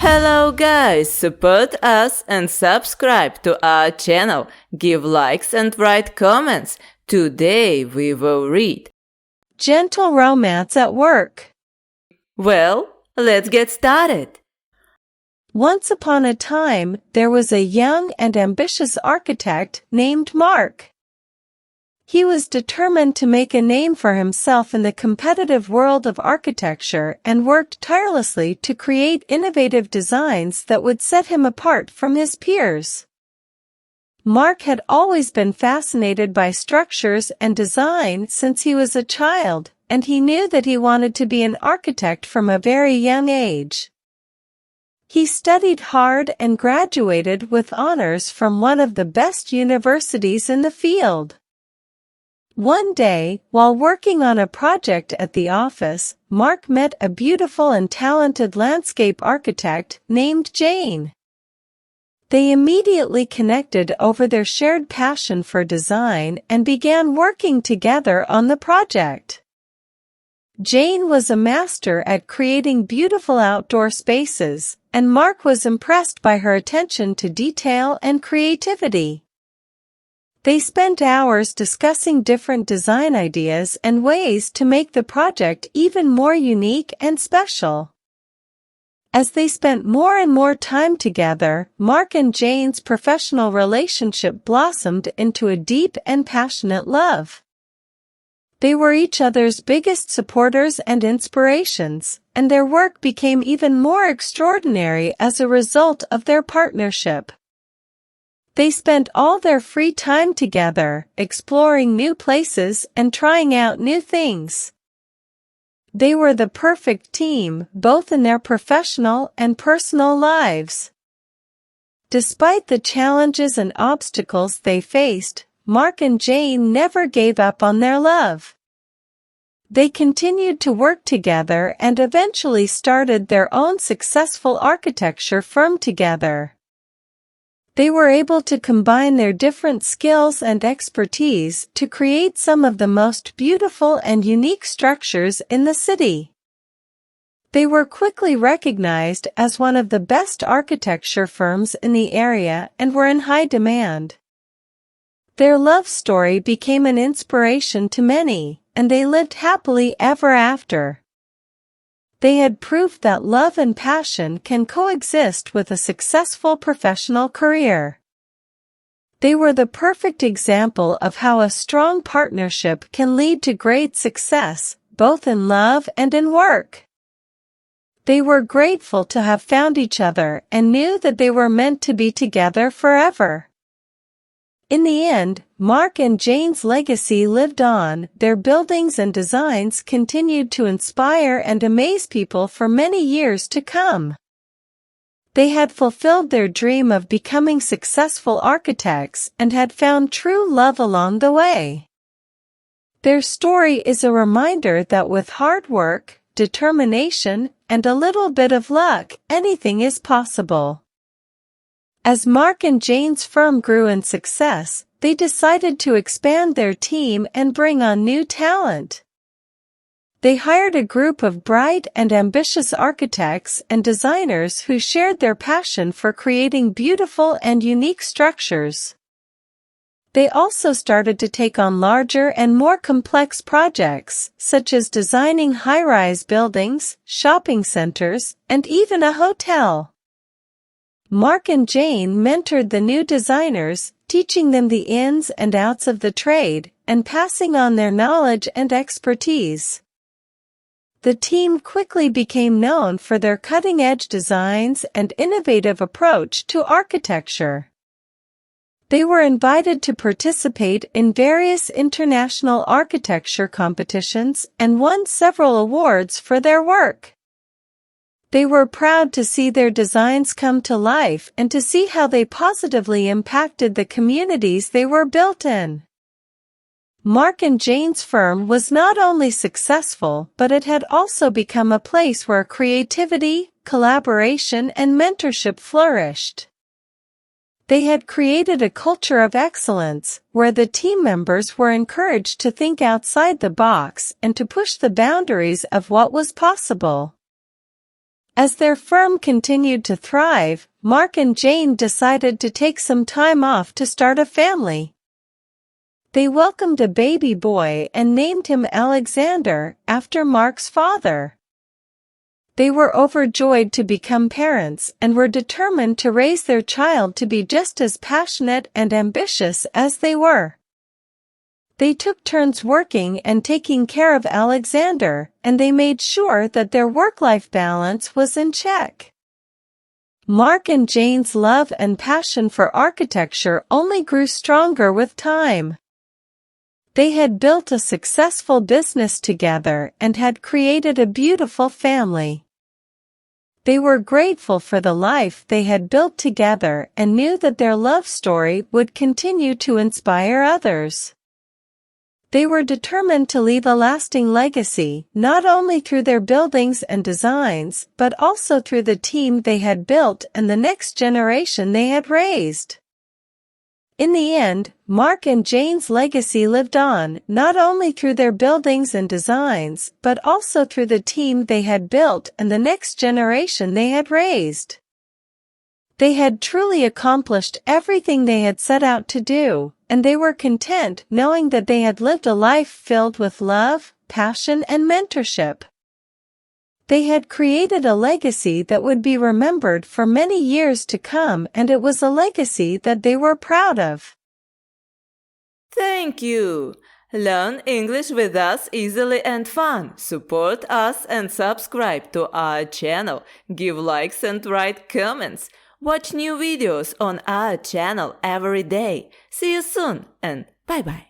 Hello guys, support us and subscribe to our channel, give likes and write comments. Today we will read Gentle Romance at Work. Well, let's get started. Once upon a time, there was a young and ambitious architect named Mark. He was determined to make a name for himself in the competitive world of architecture and worked tirelessly to create innovative designs that would set him apart from his peers. Mark had always been fascinated by structures and design since he was a child, and he knew that he wanted to be an architect from a very young age. He studied hard and graduated with honors from one of the best universities in the field. One day, while working on a project at the office, Mark met a beautiful and talented landscape architect named Jane. They immediately connected over their shared passion for design and began working together on the project. Jane was a master at creating beautiful outdoor spaces, and Mark was impressed by her attention to detail and creativity. They spent hours discussing different design ideas and ways to make the project even more unique and special. As they spent more and more time together, Mark and Jane's professional relationship blossomed into a deep and passionate love. They were each other's biggest supporters and inspirations, and their work became even more extraordinary as a result of their partnership. They spent all their free time together, exploring new places and trying out new things. They were the perfect team, both in their professional and personal lives. Despite the challenges and obstacles they faced, Mark and Jane never gave up on their love. They continued to work together and eventually started their own successful architecture firm together. They were able to combine their different skills and expertise to create some of the most beautiful and unique structures in the city. They were quickly recognized as one of the best architecture firms in the area and were in high demand. Their love story became an inspiration to many, and they lived happily ever after. They had proved that love and passion can coexist with a successful professional career. They were the perfect example of how a strong partnership can lead to great success, both in love and in work. They were grateful to have found each other and knew that they were meant to be together forever. In the end, Mark and Jane's legacy lived on. Their buildings and designs continued to inspire and amaze people for many years to come. They had fulfilled their dream of becoming successful architects and had found true love along the way. Their story is a reminder that with hard work, determination, and a little bit of luck, anything is possible. As Mark and Jane's firm grew in success, they decided to expand their team and bring on new talent. They hired a group of bright and ambitious architects and designers who shared their passion for creating beautiful and unique structures. They also started to take on larger and more complex projects, such as designing high-rise buildings, shopping centers, and even a hotel. Mark and Jane mentored the new designers, teaching them the ins and outs of the trade, and passing on their knowledge and expertise. The team quickly became known for their cutting-edge designs and innovative approach to architecture. They were invited to participate in various international architecture competitions and won several awards for their work. They were proud to see their designs come to life and to see how they positively impacted the communities they were built in. Mark and Jane's firm was not only successful, but it had also become a place where creativity, collaboration, and mentorship flourished. They had created a culture of excellence, where the team members were encouraged to think outside the box and to push the boundaries of what was possible. As their firm continued to thrive, Mark and Jane decided to take some time off to start a family. They welcomed a baby boy and named him Alexander, after Mark's father. They were overjoyed to become parents and were determined to raise their child to be just as passionate and ambitious as they were. They took turns working and taking care of Alexander, and they made sure that their work-life balance was in check. Mark and Jane's love and passion for architecture only grew stronger with time. They had built a successful business together and had created a beautiful family. They were grateful for the life they had built together and knew that their love story would continue to inspire others. They were determined to leave a lasting legacy, not only through their buildings and designs, but also through the team they had built and the next generation they had raised. In the end, Mark and Jane's legacy lived on, not only through their buildings and designs, but also through the team they had built and the next generation they had raised. They had truly accomplished everything they had set out to do, and they were content knowing that they had lived a life filled with love, passion, and mentorship. They had created a legacy that would be remembered for many years to come, and it was a legacy that they were proud of. Thank you! Learn English with us easily and fun. Support us and subscribe to our channel. Give likes and write comments. Watch new videos on our channel every day. See you soon and bye-bye.